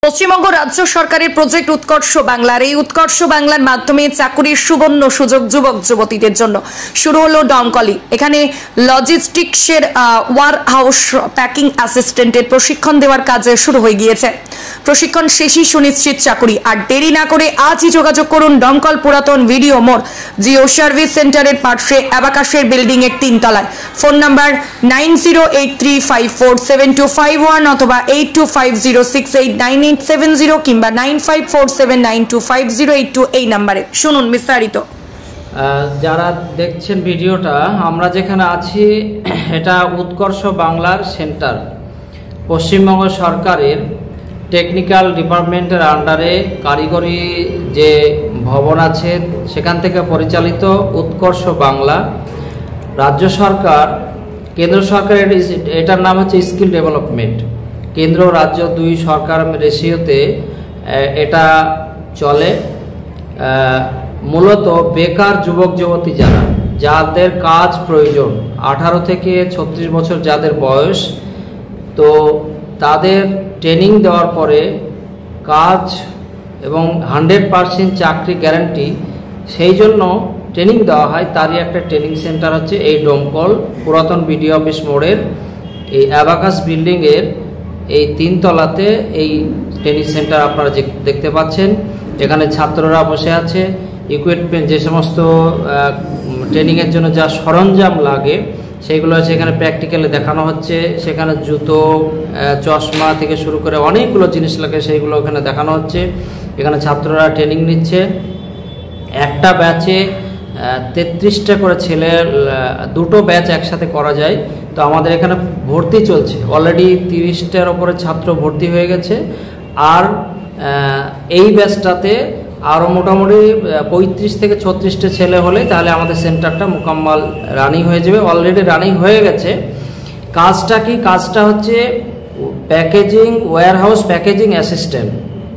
পশ্চিমবঙ্গ রাজ্য সরকারের প্রজেক্ট উৎকর্ষ বাংলার এই উৎকর্ষ বাংলার মাধ্যমে চাকরির সুবর্ণ সুযোগ যুবক যুবতীদের জন্য শুরু হলো দমকলে। এখানে লজিস্টিক্সের ওয়ার হাউস প্যাকিং অ্যাসিস্ট্যান্টের প্রশিক্ষণ দেওয়ার কাজ শুরু হয়ে গিয়েছে। প্রশিক্ষণ শেষই সুনিশ্চিত চাকরি। আর দেরি না করে আজই যোগাযোগ করুন দমকল পুরাতন ভিডিও মোড় জিও সার্ভিস সেন্টারের পাশে অ্যাবাকাসের বিল্ডিং এর 3 তলায়। ফোন নাম্বার 9083547251 অথবা 8250689870 কিংবা 9547925082 এই নম্বরে। শুনুন বিস্তারিত। যারা দেখছেন ভিডিওটা, আমরা যেখানে আছি এটা উৎকর্ষ বাংলার সেন্টার, পশ্চিমবঙ্গ সরকারের টেকনিক্যাল ডিপার্টমেন্টের আন্ডারে কারিগরি যে ভবন আছে সেখান থেকে পরিচালিত উৎকর্ষ বাংলা। রাজ্য সরকার, কেন্দ্র সরকারের এটার নাম হচ্ছে স্কিল ডেভেলপমেন্ট। কেন্দ্র রাজ্য দুই সরকার রেশিওতে এটা চলে। মূলত বেকার যুবক যুবতী যাদের কাজ প্রয়োজন, 18 থেকে 36 বছর যাদের বয়স, তো তাদের ট্রেনিং দেওয়ার পরে কাজ এবং 100% চাকরি গ্যারান্টি, সেই জন্য ট্রেনিং দেওয়া হয়। তারই একটা ট্রেনিং সেন্টার হচ্ছে এই দমকল পুরাতন বিডিও অফিস মোড়ের এই অ্যাবাকাস বিল্ডিংয়ের এই 3 তলাতে এই ট্রেনিং সেন্টার আপনারা দেখতে পাচ্ছেন। এখানে ছাত্ররা বসে আছে। ইকুইপমেন্ট, যে সমস্ত ট্রেনিংয়ের জন্য যা সরঞ্জাম লাগে সেইগুলো সেখানে প্র্যাকটিক্যালি দেখানো হচ্ছে। সেখানে জুতো, চশমা থেকে শুরু করে অনেকগুলো জিনিস লাগে, সেইগুলো এখানে দেখানো হচ্ছে। এখানে ছাত্ররা ট্রেনিং নিচ্ছে। একটা ব্যাচে 33টা করে ছেলে, 2টো ব্যাচ একসাথে করা যায়। তো আমাদের এখানে ভর্তি চলছে, অলরেডি 30টার ওপরে ছাত্র ভর্তি হয়ে গেছে। আর এই ব্যাচটাতে আরও মোটামুটি 35 থেকে 36টা ছেলে হলে তাহলে আমাদের সেন্টারটা মোকাম্মল রানিং হয়ে যাবে। অলরেডি রানিং হয়ে গেছে। কাজটা কি? কাজটা হচ্ছে packaging, warehouse packaging assistant,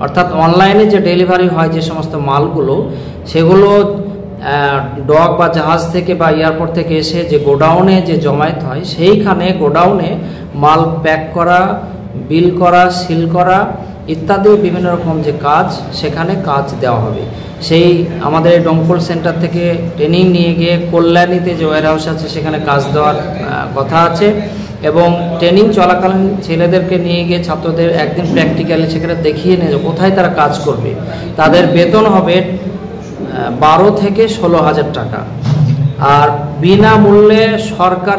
অর্থাৎ অনলাইনে যে ডেলিভারি হয় যে সমস্ত মালগুলো, সেগুলো ডক বা জাহাজ থেকে বা এয়ারপোর্ট থেকে এসে যে গোডাউনে যে জমায়েত হয়, সেইখানে গোডাউনে মাল প্যাক করা, বিল করা, সিল করা ইত্যাদি বিভিন্ন রকম যে কাজ, সেখানে কাজ দেওয়া হবে। সেই আমাদের দমকল সেন্টার থেকে ট্রেনিং নিয়ে গিয়ে কল্যাণীতে যে ওয়্যার হাউস আছে সেখানে কাজ দেওয়ার কথা আছে। এবং ট্রেনিং চলাকালীন ছেলেদেরকে নিয়ে গিয়ে ছাত্রদের একদিন প্র্যাকটিক্যালি সেখানে দেখিয়ে নিয়ে কোথায় তারা কাজ করবে। তাদের বেতন হবে 12 থেকে 16 হাজার টাকা। আর বিনামূল্যে সরকারি